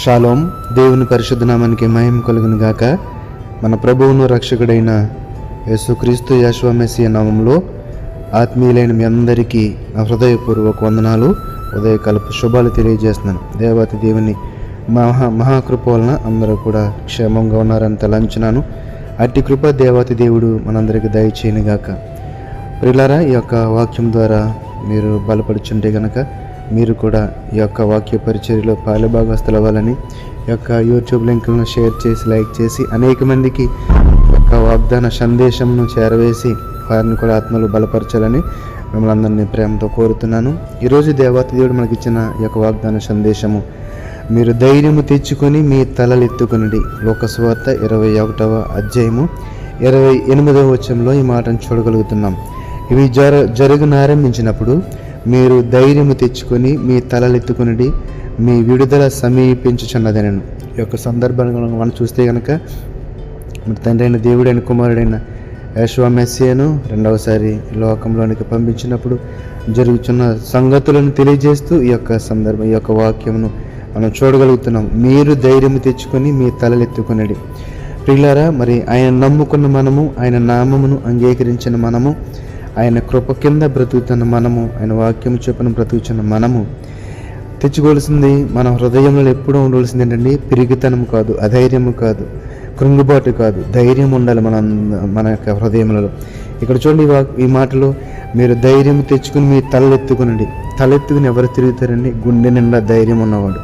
Shalom. దేవుని పరిశుద్ధ నామానికి మహిమ కలుగును గాక. మన ప్రభువును రక్షకుడైన యేసుక్రీస్తు యెషువా మెస్సియా నామంలో ఆత్మీయులైన మీ అందరికీ నా హృదయపూర్వక వందనాలు, ఉదయకాలపు శుభాలు తెలియజేస్తున్నాను. దేవత దేవుని మహాకృప వలన అందరూ కూడా క్షేమంగా ఉన్నారని తలంచున్నాను. అట్టి కృప దేవతి దేవుడు మనందరికీ దయచేయను గాక. ప్రియులారా, ఈ యొక్క వాక్యం ద్వారా మీరు బలపడుచుంటే గనక మీరు కూడా ఈ యొక్క వాక్య పరిచర్యలో పాలుభాగస్తులు అవ్వాలని ఈ యొక్క యూట్యూబ్ లింకులను షేర్ చేసి, లైక్ చేసి అనేక మందికి యొక్క వాగ్దాన సందేశంను చేరవేసి వారిని కూడా ఆత్మలు బలపరచాలని మిమ్మల్ని అందరినీ ప్రేమతో కోరుతున్నాను. ఈరోజు దేవత దేవుడు మనకి ఇచ్చిన ఈ యొక్క వాగ్దాన సందేశము, మీరు ధైర్యము తెచ్చుకొని మీ తలలు ఎత్తుకొనిడి. లోకసువార్త 21వ అధ్యాయము 28వ వచనంలో ఈ మాటను చూడగలుగుతున్నాం. ఇవి జరుగునారంభించినప్పుడు మీరు ధైర్యము తెచ్చుకొని మీ తలలెత్తుకుని మీ విడుదల సమీపించుచున్నదనను. ఈ యొక్క సందర్భంగా మనం చూస్తే కనుక తండ్రి అయిన దేవుడైన కుమారుడైన యెషువా మెస్సియాను రెండవసారి లోకంలోనికి పంపించినప్పుడు జరుగుతున్న సంగతులను తెలియజేస్తూ ఈ యొక్క సందర్భం, ఈ యొక్క వాక్యమును మనం చూడగలుగుతున్నాం. మీరు ధైర్యము తెచ్చుకొని మీ తలలెత్తుకునడి. ప్రియులారా, మరి ఆయన నమ్ముకున్న మనము, ఆయన నామమును అంగీకరించిన మనము, ఆయన కృప కింద బ్రతుకుతున్న మనము, ఆయన వాక్యం చొప్పున బ్రతుకుతున్న మనము తెచ్చుకోవాల్సింది మన హృదయంలో ఎప్పుడూ ఉండవలసింది ఏంటండి? పిరిగితనం కాదు, అధైర్యము కాదు, కృంగుబాటు కాదు, ధైర్యం ఉండాలి మన యొక్క హృదయంలో. ఇక్కడ చూడండి, ఈ మాటలో మీరు ధైర్యం తెచ్చుకుని మీ తలెత్తుకునండి. తలెత్తుకుని ఎవరు తిరుగుతారండి? గుండె నిండా ధైర్యం ఉన్నవాడు,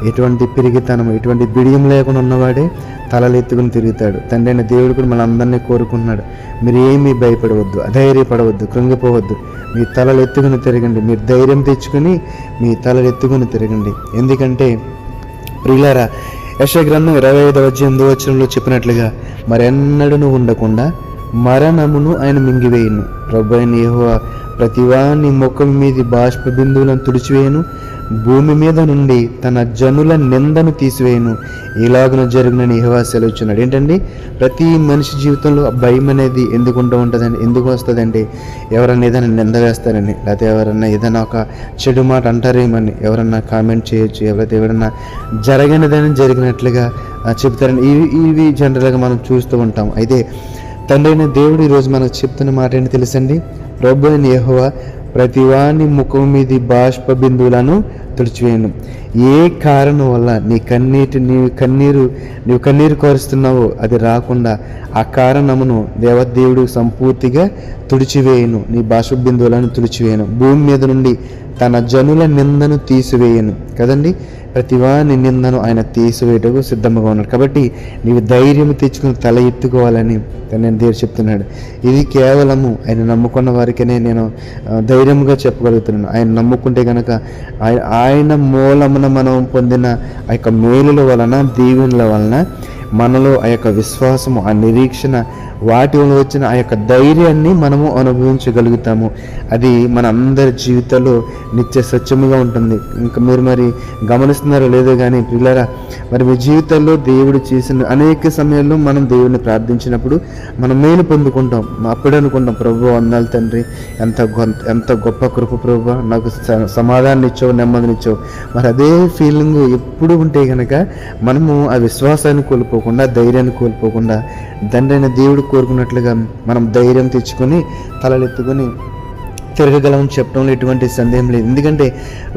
ఎటువంటి పిరిగితనం, ఎటువంటి బిడియం లేకుండా ఉన్నవాడే తలలెత్తుకుని తిరుగుతాడు. తండ్రి అయిన దేవుడు కూడా మన అందరినీ కోరుకుంటున్నాడు. మీరు ఏమీ భయపడవద్దు, అధైర్యపడవద్దు, కృంగిపోవద్దు, మీ తలలు ఎత్తుకుని తిరగండి. మీరు ధైర్యం తెచ్చుకొని మీ తలలు ఎత్తుకుని తిరగండి. ఎందుకంటే ప్రియులారా, యెషయా గ్రంథం 25వ అధ్యాయం 8వ వచనంలో చెప్పినట్లుగా మరెన్నడూ ఉండకుండా మరణమును ఆయన మింగివేయును. ప్రభువైన యెహోవా ప్రతివాని ముఖం మీది బాష్ప బిందువులను తుడిచివేయను, భూమి మీద నుండి తన జనుల నిందను తీసివేయను. ఇలాగున జరుగునని యెహోవా సెలవుచున్నాడు. ఏంటండి? ప్రతి మనిషి జీవితంలో భయం అనేది ఎందుకు ఉంటుందండి? ఎందుకు వస్తుందండి? ఎవరన్నా ఏదైనా నింద వేస్తారని, లేకపోతే ఎవరన్నా ఏదైనా ఒక చెడు మాట అంటారేమని, ఎవరన్నా కామెంట్ చేయొచ్చు, ఎవరైనా జరగనిదని జరిగినట్లుగా చెప్తారని, ఇవి జనరల్గా మనం చూస్తూ ఉంటాం. అయితే తండ్రి అయిన దేవుడు ఈరోజు మనకు చెప్తున్న మాట ఏంటి తెలుసండి? ప్రభువైన యెహోవా ప్రతివాని ముఖం మీది బాష్ప బిందువులను తుడిచివేయను. ఏ కారణం వల్ల నీవు కన్నీరు కోరుస్తున్నావో అది రాకుండా ఆ కారణమును దేవదేవుడు సంపూర్తిగా తుడిచివేయను. నీ బాష్ప బిందువులను తుడిచివేయను. భూమి మీద నుండి తన జనుల నిందను తీసివేయను. కదండి, ప్రతివాని నిందను ఆయన తీసివేయటకు సిద్ధంగా ఉన్నాడు. కాబట్టి నీవు ధైర్యం తెచ్చుకుని తల ఎత్తుకోవాలని నేను దేవుడు చెప్తున్నాడు. ఇది కేవలము ఆయన నమ్ముకున్న వారికనే నేను ధైర్యంగా చెప్పగలుగుతున్నాను. ఆయన నమ్ముకుంటే కనుక ఆయన మూలమున మనం పొందిన ఆ యొక్క మేలుల వలన, దీవెనల వలన మనలో ఆ యొక్క విశ్వాసము, ఆ నిరీక్షణ, వాటి వల్ల వచ్చిన ఆ యొక్క ధైర్యాన్ని మనము అనుభవించగలుగుతాము. అది మన అందరి జీవితాల్లో నిత్య సత్యముగా ఉంటుంది. ఇంకా మీరు మరి గమనిస్తున్నారో లేదో కానీ పిల్లరా, మరి మీ జీవితాల్లో దేవుడు చేసిన అనేక సమయాల్లో మనం దేవుడిని ప్రార్థించినప్పుడు మనం మేలు పొందుకుంటాం. అప్పుడే అనుకుంటాం, ప్రభు వందనాలు తండ్రి, ఎంత గొప్ప కృప ప్రభు, నాకు సమాధానం ఇచ్చావు, నెమ్మదినిచ్చావు. మరి అదే ఫీలింగ్ ఎప్పుడు ఉంటే కనుక మనము ఆ విశ్వాసాన్ని కోల్పోకుండా, ధైర్యాన్ని కోల్పోకుండా తండ్రి అయిన దేవుడు కోరుకున్నట్లుగా మనం ధైర్యం తెచ్చుకొని తలలెత్తుకొని తిరగగలమని చెప్పడంలో ఎటువంటి సందేహం లేదు. ఎందుకంటే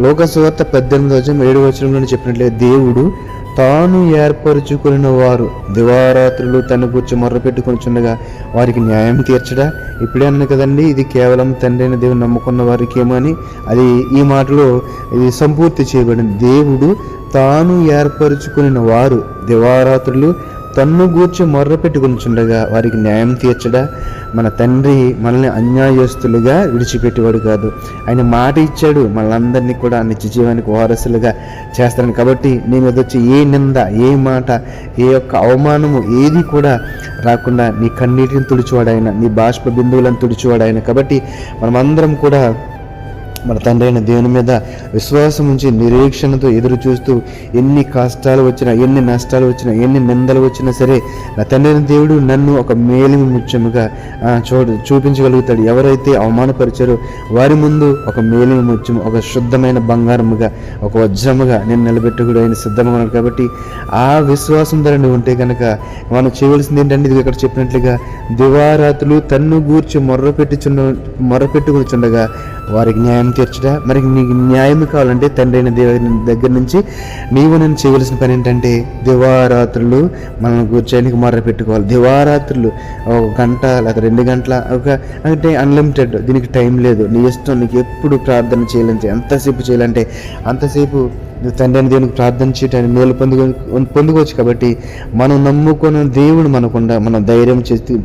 లోకసువార్త 18వ వచనంలో చెప్పినట్లుగా దేవుడు తాను ఏర్పరచుకున్న వారు దివారాత్రులు తన గురించి మొర్ర పెట్టుకొనిచుండగా వారికి న్యాయం తీర్చడా? ఇప్పుడే అన్న కదండి, ఇది కేవలం తండ్రి అయిన దేవుడు నమ్ముకున్న వారికి ఏమో అని. అది ఈ మాటలో ఇది సంపూర్తి చేయబడింది. దేవుడు తాను ఏర్పరచుకున్న వారు దివారాత్రులు తన్ను గూర్చి మొర్ర పెట్టుకొనిచుండగా వారికి న్యాయం తీర్చడా? మన తండ్రి మనల్ని అన్యాయస్తులుగా విడిచిపెట్టేవాడు కాదు. ఆయన మాట ఇచ్చాడు, మనందరినీ కూడా నిత్య జీవానికి వారసులుగా చేస్తాను. కాబట్టి నీ మీద వచ్చి ఏ నింద, ఏ మాట, ఏ యొక్క అవమానము ఏది కూడా రాకుండా నీ కన్నీటిని తుడిచివాడాయన, నీ బాష్ప బిందువులను తుడిచివాడాయన. కాబట్టి మనమందరం కూడా మన తండ్రి అయిన దేవుని మీద విశ్వాసం ఉంచి నిరీక్షణతో ఎదురు చూస్తూ ఎన్ని కష్టాలు వచ్చినా, ఎన్ని నష్టాలు వచ్చినా, ఎన్ని నిందలు వచ్చినా సరే నా తండ్రి అయిన దేవుడు నన్ను ఒక మేలిమి ముత్యముగా చూపించగలుగుతాడు. ఎవరైతే అవమానపరిచారో వారి ముందు ఒక మేలిమి ముత్యము, ఒక శుద్ధమైన బంగారముగా, ఒక వజ్రముగా నేను నిలబెట్టుకుడు ఆయన సిద్ధంగా ఉన్నాడు. కాబట్టి ఆ విశ్వాసం ధర నువ్వు ఉంటే కనుక మనం చేయవలసింది ఏంటంటే, ఇది ఇక్కడ చెప్పినట్లుగా దివారాత్రులు తన్ను గూర్చి మొర్రపెట్టుకునిచుండగా వారికి న్యాయం తీర్చడా. మరి నీకు న్యాయం కావాలంటే తండ్రి అయిన దేవుని దగ్గర నుంచి నీవు నేను చేయవలసిన పని ఏంటంటే, దివారాత్రులు మనం కూర్చోనికి మొర్ర పెట్టుకోవాలి. దివారాత్రులు 1 గంట లేదా 2 గంటల అంటే అన్లిమిటెడ్, దీనికి టైం లేదు. నీ ఇష్టం, నీకు ఎప్పుడు ప్రార్థన చేయాలంటే ఎంతసేపు చేయాలంటే అంతసేపు నువ్వు తండ్రి అని దేవునికి ప్రార్థన చేయటానికి మేలు పొందుకోవచ్చు. కాబట్టి మనం నమ్ముకున్న దేవుడు మనకుండా మనం ధైర్యం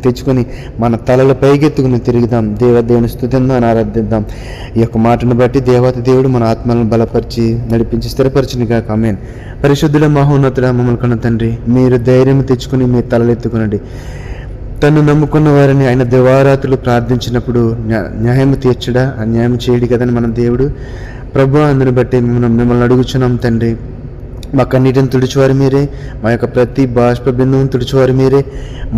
తెచ్చుకొని మన తలల పైకెత్తుకుని తిరుగుదాం, దేవుని స్తుతిద్దాం, ఆరాధిద్దాం. ఈ యొక్క మాటను బట్టి దేవత దేవుడు మన ఆత్మలను బలపరిచి నడిపించి స్థిరపరిచినగా. ఆమేన్. పరిశుద్ధుల మహోన్నతుడ మమ్మల్ని కన్న తండ్రి, మీరు ధైర్యం తెచ్చుకుని మీ తలలెత్తుకునండి. తను నమ్ముకున్న వారిని ఆయన దివారాత్రులు ప్రార్థించినప్పుడు న్యాయం తీర్చడా, అన్యాయం చేయడు కదని మన దేవుడు. ప్రభు, అందుని బట్టి మిమ్మల్ని అడుగుచున్నాం తండ్రి. మా కన్నీటిని తుడిచేవారు మీరే, మా యొక్క ప్రతి బాష్ప బిందువును తుడిచేవారు మీరే,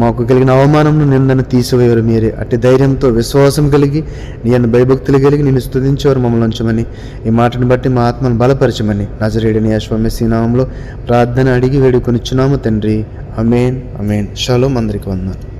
మాకు కలిగిన అవమానంను నిందను తీసివేవారు మీరే. అట్టి ధైర్యంతో విశ్వాసం కలిగి నీ అన్న భయభక్తులు కలిగి నేను స్తుతించేవారు మమ్మల్ని ఉంచమని, ఈ మాటను బట్టి మా ఆత్మను బలపరచమని నజరేయుడైన యేసు మెస్సీయ నామములో ప్రార్థన అడిగి వేడుకొనిచున్నాము తండ్రి. ఆమేన్, ఆమేన్. షలోం. అందరికీ వందనాలు.